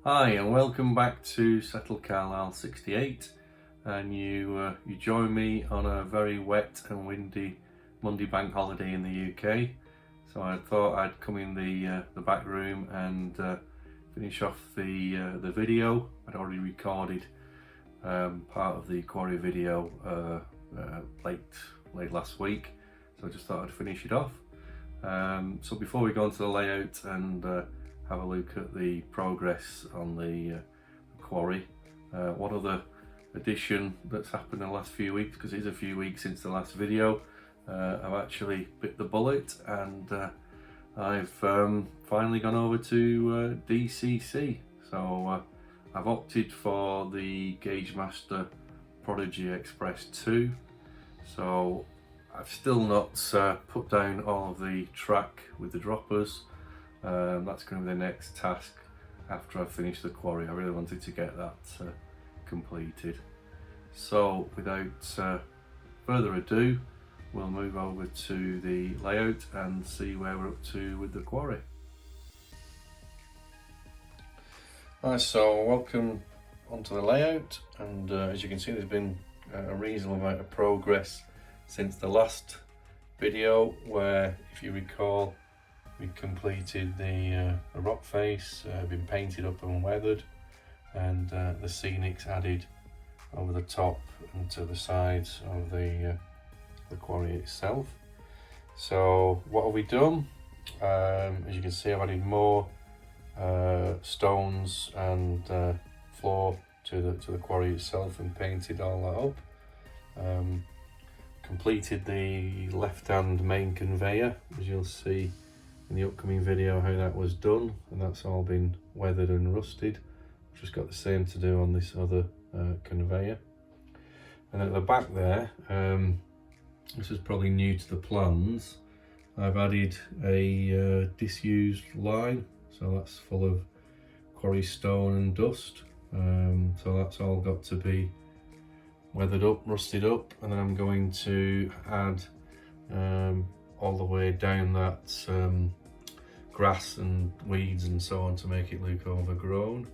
Hi and welcome back to Settle Carlisle 68, and you join me on a very wet and windy Monday bank holiday in the UK. So I thought I'd come in the back room and finish off the video. I'd already recorded part of the Quarry video late last week, so I just thought I'd finish it off. So before we go into the layout and have a look at the progress on the quarry, one other addition that's happened in the last few weeks, because it's a few weeks since the last video. I've actually bit the bullet and I've finally gone over to DCC. So I've opted for the Gauge Master Prodigy Express 2. So I've still not put down all of the track with the droppers. That's going to be the next task after I finish the quarry. I really wanted to get that completed. So without further ado, we'll move over to the layout and see where we're up to with the quarry. Right, so welcome onto the layout, and as you can see, there's been a reasonable amount of progress since the last video, where, if you recall, we completed the rock face, been painted up and weathered, and the scenics added over the top and to the sides of the quarry itself. So what have we done? As you can see, I've added more stones and floor to the quarry itself and painted all that up. Completed the left-hand main conveyor, as you'll see in the upcoming video how that was done, and that's all been weathered and rusted. I've just got the same to do on this other conveyor. And at the back there, this is probably new to the plans, I've added a disused line, so that's full of quarry stone and dust. So that's all got to be weathered up, rusted up, and then I'm going to add all the way down that grass and weeds and so on to make it look overgrown.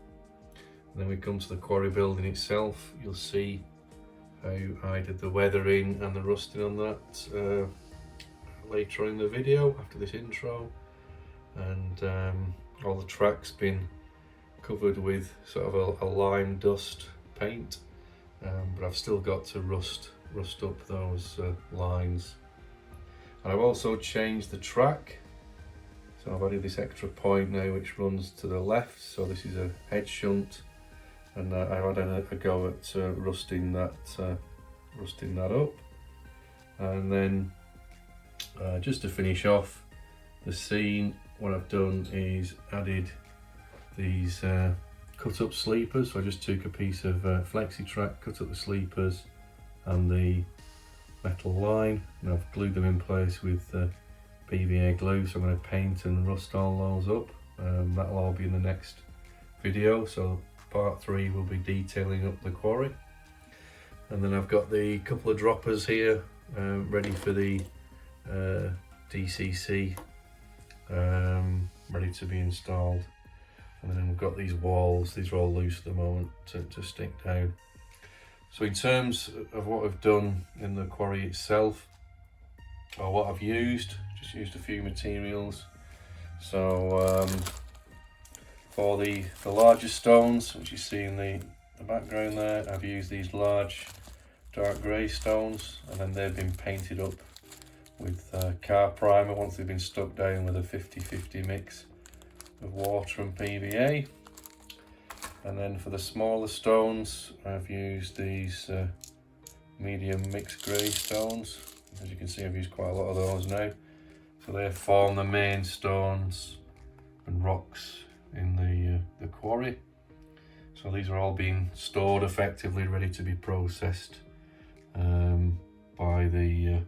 And then we come to the quarry building itself. You'll see how I did the weathering and the rusting on that later on in the video after this intro. And all the track's been covered with sort of a lime dust paint, but I've still got to rust up those lines. And I've also changed the track, so I've added this extra point now which runs to the left. So this is a head shunt, and I've had a go at rusting that up. And then just to finish off the scene, what I've done is added these cut up sleepers. So I just took a piece of flexi track, cut up the sleepers and the metal line, and I've glued them in place with PVA glue. So I'm going to paint and rust all those up. That'll all be in the next video, so part 3 will be detailing up the quarry. And then I've got the couple of droppers here ready for the DCC, ready to be installed. And then we've got these walls, these are all loose at the moment to stick down. So in terms of what I've done in the quarry itself, or what I've used, just used a few materials. So for the larger stones, which you see in the background there, I've used these large dark grey stones, and then they've been painted up with car primer once they've been stuck down with a 50-50 mix of water and PVA. And then for the smaller stones, I've used these medium mixed grey stones. As you can see, I've used quite a lot of those now. So they form the main stones and rocks in the quarry. So these are all being stored effectively, ready to be processed by the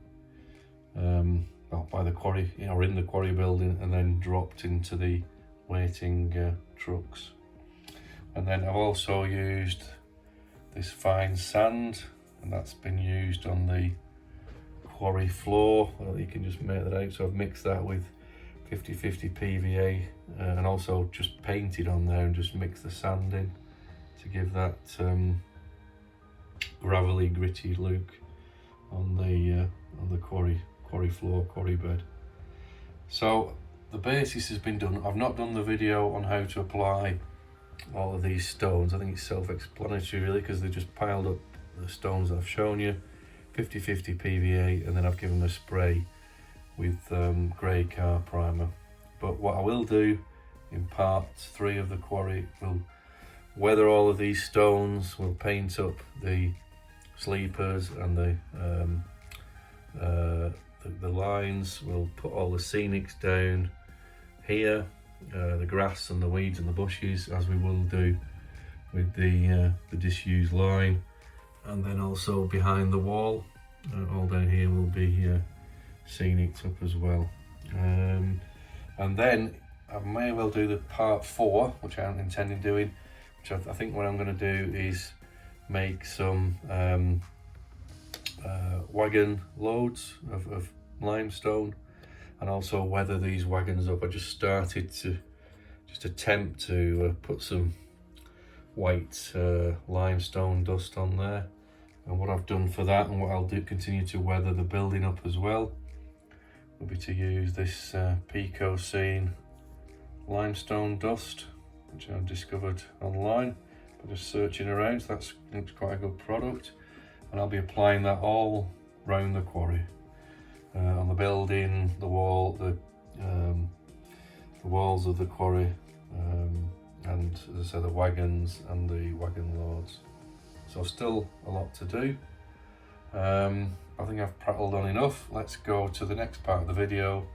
quarry, or in the quarry building, and then dropped into the waiting trucks. And then I've also used this fine sand, and that's been used on the quarry floor. You can just make that out. So I've mixed that with 50/50 PVA, and also just painted on there and just mix the sand in to give that gravelly, gritty look on the quarry floor, quarry bed. So the basis has been done. I've not done the video on how to apply all of these stones. I think it's self-explanatory really, because they just piled up the stones that I've shown you, 50/50 PVA, and then I've given them a spray with grey car primer. But what I will do in part 3 of the quarry, we'll weather all of these stones, we'll paint up the sleepers and the lines, we'll put all the scenics down here, the grass and the weeds and the bushes, as we will do with the disused line, and then also behind the wall, all down here will be scenic up as well. And then I may well do the part 4, which I'm intending doing, which I think what I'm going to do is make some wagon loads of limestone, and also weather these wagons up. I just started to attempt to put some white limestone dust on there, and what I've done for that, and what I'll do continue to weather the building up as well, will be to use this Pico Scene limestone dust, which I've discovered online by just searching around. So that's looks quite a good product, and I'll be applying that all round the quarry, on the building, the wall, the walls of the quarry, and as I said, the wagons and the wagon loads. So still a lot to do. I think I've prattled on enough. Let's go to the next part of the video,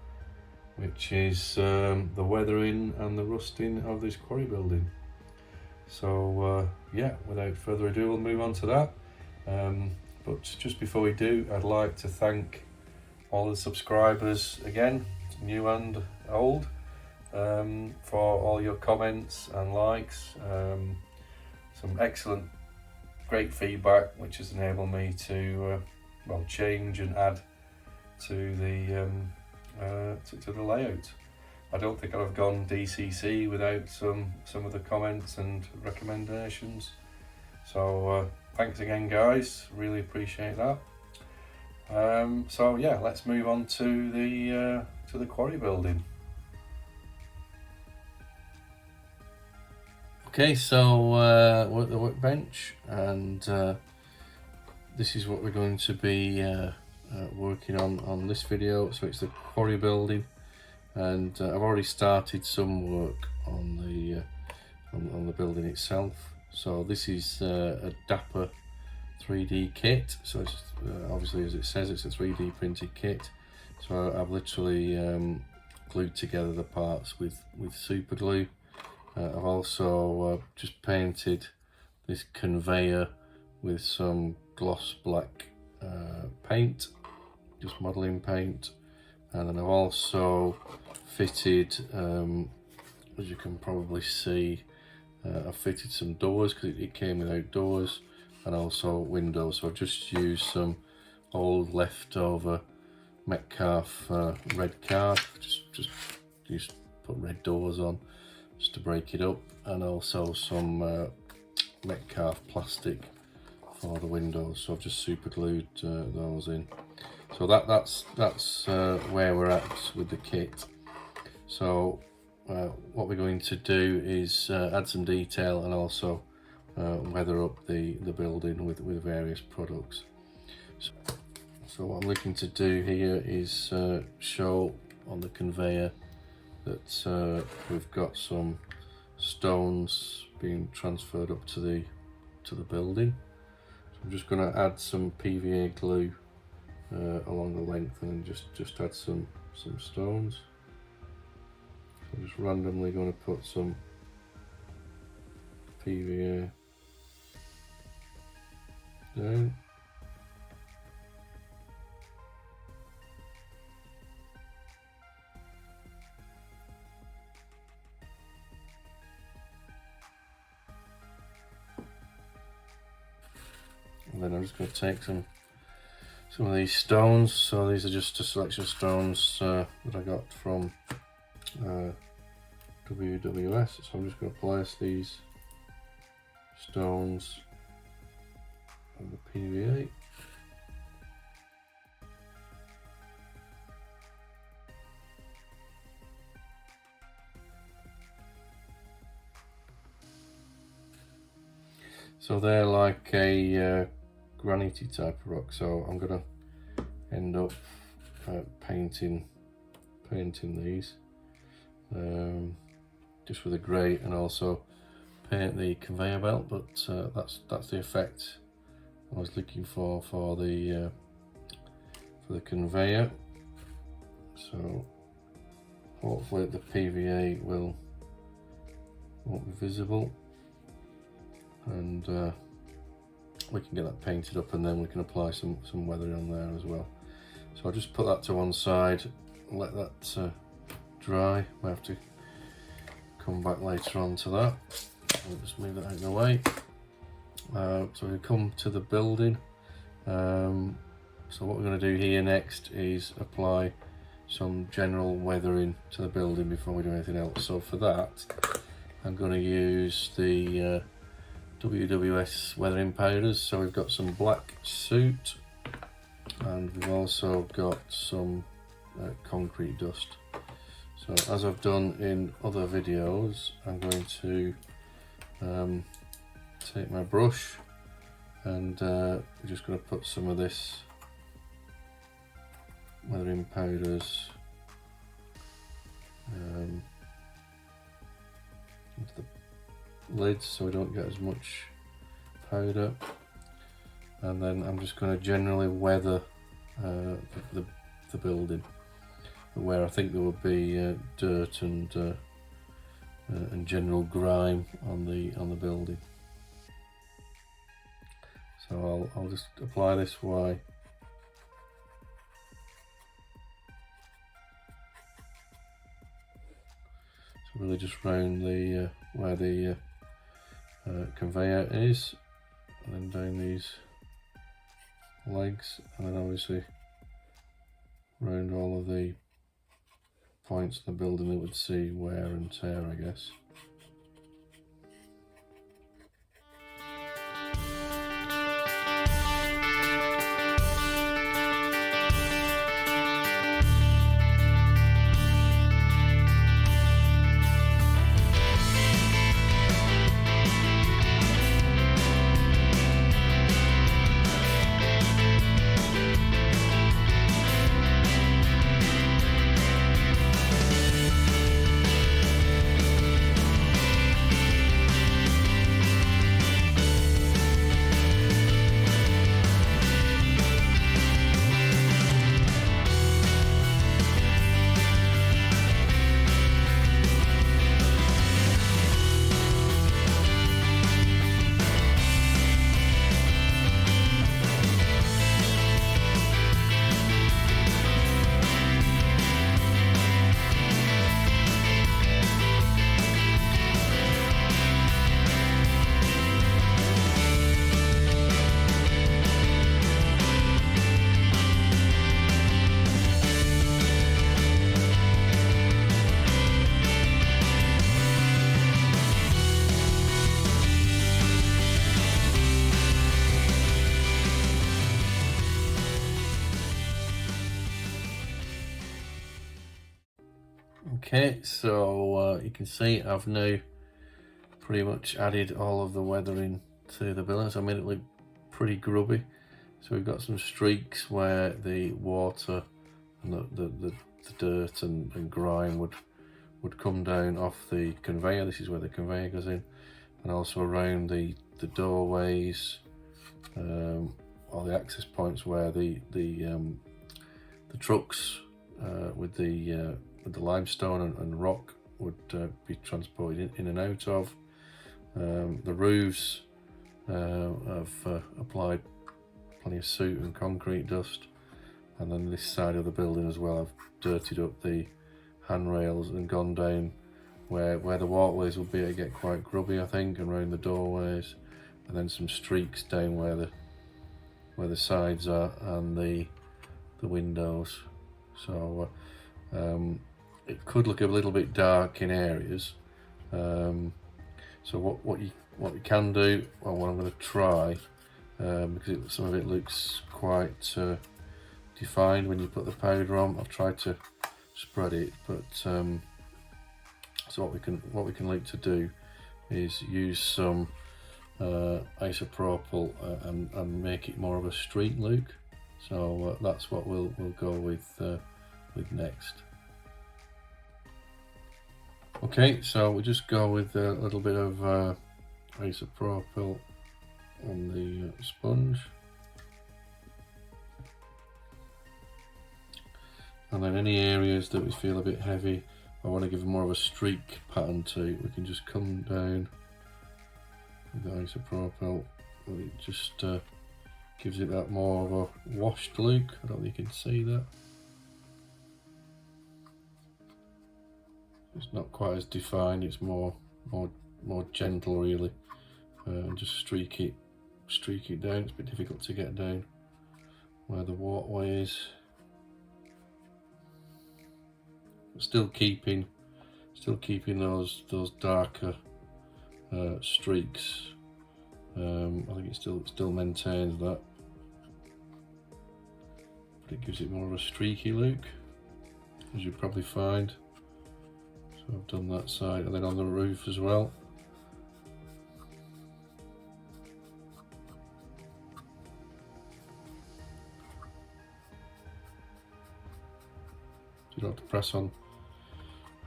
which is the weathering and the rusting of this quarry building. So yeah, without further ado, we'll move on to that. But just before we do, I'd like to thank all the subscribers again, new and old, for all your comments and likes. Some excellent, great feedback, which has enabled me to well, change and add to the layout. I don't think I'd have gone DCC without some of the comments and recommendations. So thanks again, guys. Really appreciate that. So yeah, let's move on to the quarry building. Okay, so we're at the workbench, and this is what we're going to be working on this video. So it's the quarry building, and I've already started some work on the building itself. So this is a Dapper 3D kit. So it's obviously, as it says, it's a 3D printed kit. So I've literally glued together the parts with super glue. I've also just painted this conveyor with some gloss black paint, just modelling paint, and then I've also fitted, as you can probably see, I've fitted some doors because it came without doors, and also windows. So I've just used some old leftover Metcalf red card, just put red doors on just to break it up, and also some Metcalf plastic for the windows. So I've just super glued those in. So that's where we're at with the kit. So what we're going to do is add some detail and also weather up the building with various products. So what I'm looking to do here is show on the conveyor that we've got some stones being transferred up to the building. So I'm just going to add some PVA glue along the length, and just add some stones. So I'm just randomly going to put some PVA down. And then I'm just going to take some of these stones. So these are just a selection of stones that I got from WWS. So I'm just going to place these stones on the PVA. So they're like a granity type of rock, so I'm going to end up painting these just with a grey, and also paint the conveyor belt, but that's the effect I was looking for the conveyor. So hopefully the PVA won't be visible, and we can get that painted up, and then we can apply some weathering on there as well. So I'll just put that to one side, let that dry. I have to come back later on to that. I'll just move that out of the way. So we come to the building. So what we're going to do here next is apply some general weathering to the building before we do anything else. So for that, I'm going to use the WWS weathering powders. So we've got some black soot, and we've also got some concrete dust. So as I've done in other videos, I'm going to take my brush, and we're just going to put some of this weathering powders into the lids so we don't get as much powder, and then I'm just going to generally weather the building where I think there would be dirt and general grime on the building. So I'll just apply this way. So really just round the where the conveyor is, and then down these legs, and then obviously round all of the points in the building that would see wear and tear, I guess. Okay, so you can see I've now pretty much added all of the weathering to the building, so I made it look pretty grubby. So we've got some streaks where the water and the dirt and grime would come down off the conveyor. This is where the conveyor goes in, and also around the doorways, or the access points where the trucks with the limestone and rock would be transported in and out of. The roofs have applied plenty of soot and concrete dust, and then this side of the building as well, I've dirtied up the handrails and gone down where the walkways would be to get quite grubby, I think, and around the doorways, and then some streaks down where the sides are and the windows. So it could look a little bit dark in areas. So what you can do, well, what I'm going to try, because some of it looks quite defined when you put the powder on. I've tried to spread it, but so what we can look to do is use some isopropyl and make it more of a streak look. So that's what we'll go with next. Okay, so we'll just go with a little bit of isopropyl on the sponge, and then any areas that we feel a bit heavy, I want to give more of a streak pattern to, we can just come down with the isopropyl, and it just gives it that more of a washed look. I don't think you can see that. It's not quite as defined, it's more gentle really. Just streak it down. It's a bit difficult to get down where the walkway is. But still keeping those darker streaks. I think it still maintains that, but it gives it more of a streaky look, as you'll probably find. So I've done that side, and then on the roof as well. You don't have to press on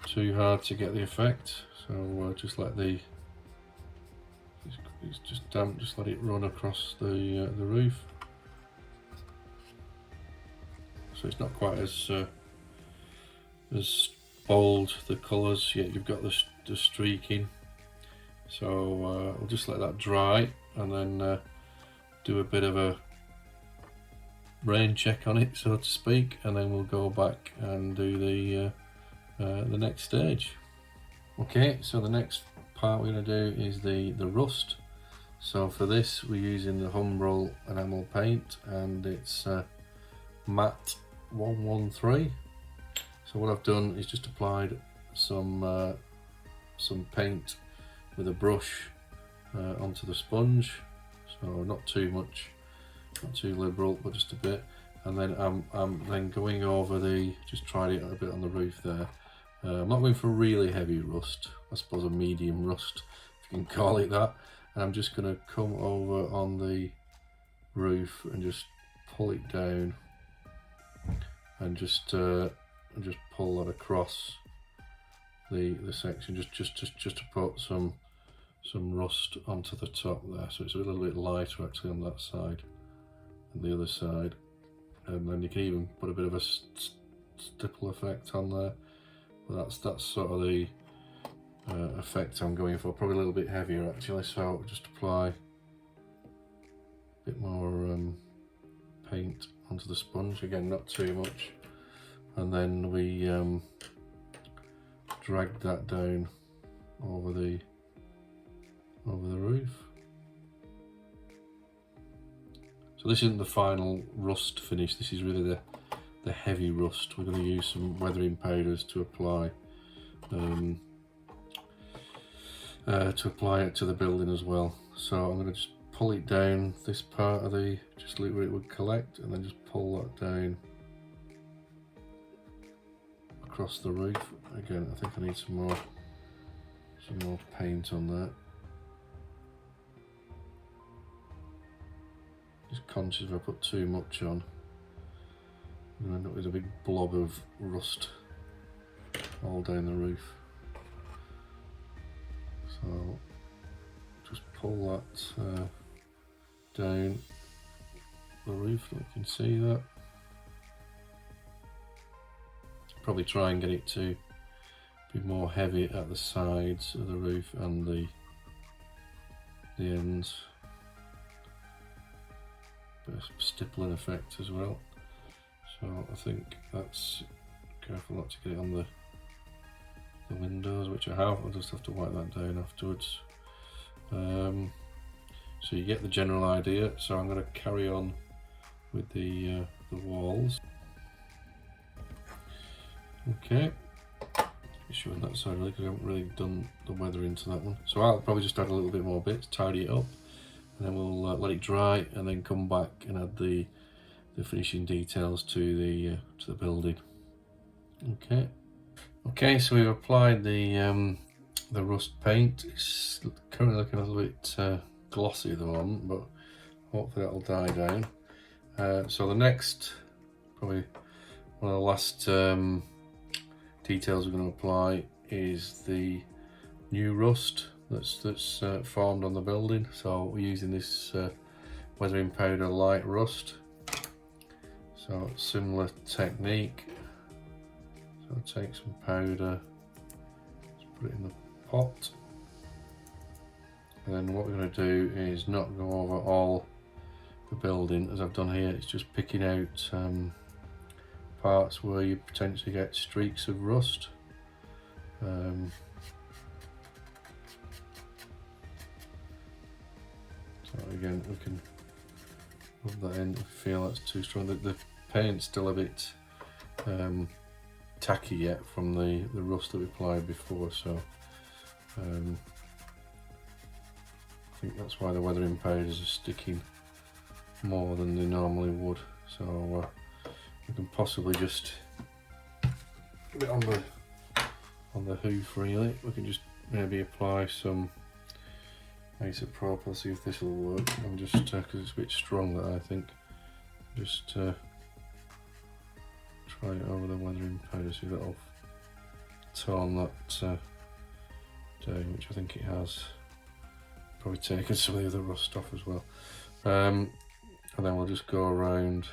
too hard to get the effect, so just let it's just damp, just let it run across the roof. So it's not quite as bold, the colours, yet you've got the streaking. So we'll just let that dry, and then do a bit of a rain check on it, so to speak, and then we'll go back and do the next stage. Okay, so the next part we're going to do is the rust. So for this we're using the Humbrol enamel paint, and it's matte 113. So what I've done is just applied some paint with a brush onto the sponge, so not too much, not too liberal, but just a bit. And then I'm then going over just tried it a bit on the roof there. I'm not going for really heavy rust, I suppose a medium rust, if you can call it that. And I'm just going to come over on the roof and just pull it down, and just pull that across the section, just to put some rust onto the top there, so it's a little bit lighter actually on that side and the other side. And then you can even put a bit of a stipple effect on there, but that's sort of the effect I'm going for, probably a little bit heavier actually. So I'll just apply a bit more paint onto the sponge, again not too much, and then we drag that down over the roof. So this isn't the final rust finish, this is really the heavy rust. We're going to use some weathering powders to apply it to the building as well. So I'm going to just pull it down, this part of just look where it would collect, and then just pull that down across the roof. Again, I think I need some more paint on that. Just conscious if I put too much on, I'm going to end up with a big blob of rust all down the roof. So just pull that down the roof, so you can see that. Probably try and get it to be more heavy at the sides of the roof and the ends. Bit of stippling effect as well. So I think that's, careful not to get it on the windows, which I have. I'll just have to wipe that down afterwards. So you get the general idea. So I'm going to carry on with the walls. Okay, showing that side really, because I haven't really done the weather into that one. So I'll probably just add a little bit more bits, tidy it up, and then we'll let it dry, and then come back and add the finishing details to the building. Okay, so we've applied the rust paint. It's currently looking a little bit glossy at the moment, but hopefully that'll die down. So the next, probably one of the last details we're going to apply is the new rust that's formed on the building. So we're using this weathering powder light rust. So similar technique. So take some powder, just put it in the pot, and then what we're going to do is not go over all the building as I've done here. It's just picking out parts where you potentially get streaks of rust. So again, we can rub that in if we feel that's too strong. The paint's still a bit tacky yet from the rust that we applied before, so I think that's why the weathering powders are sticking more than they normally would. So we can possibly just put it on the hoof really. We can just maybe apply some isopropyl. I'll see if this will work. I'm just because it's a bit strong, that I think. Just try it over the weathering powder, see if that'll tone that down, which I think it has. Probably taken some of the other rust off as well. And then we'll just go around.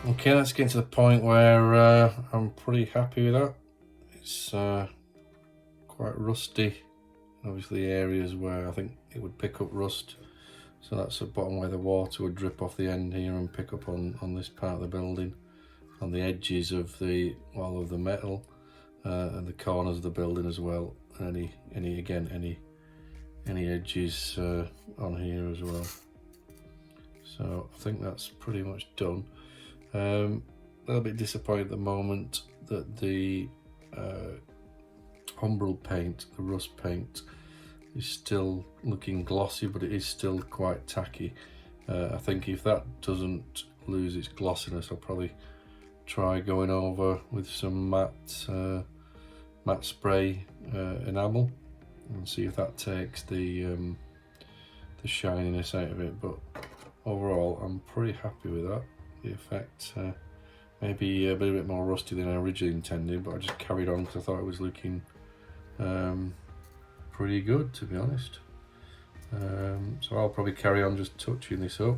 Okay, let's get to the point where I'm pretty happy with that. It's quite rusty. Obviously areas where I think it would pick up rust. So that's the bottom where the water would drip off the end here and pick up on this part of the building. On the edges of the metal and the corners of the building as well. Any edges on here as well. So I think that's pretty much done. A little bit disappointed at the moment that the umbral paint, the rust paint, is still looking glossy, but it is still quite tacky. I think if that doesn't lose its glossiness, I'll probably try going over with some matte spray enamel and see if that takes the shininess out of it. But overall, I'm pretty happy with that. The effect maybe a bit more rusty than I originally intended, but I just carried on because I thought it was looking pretty good, to be honest. So I'll probably carry on just touching this up.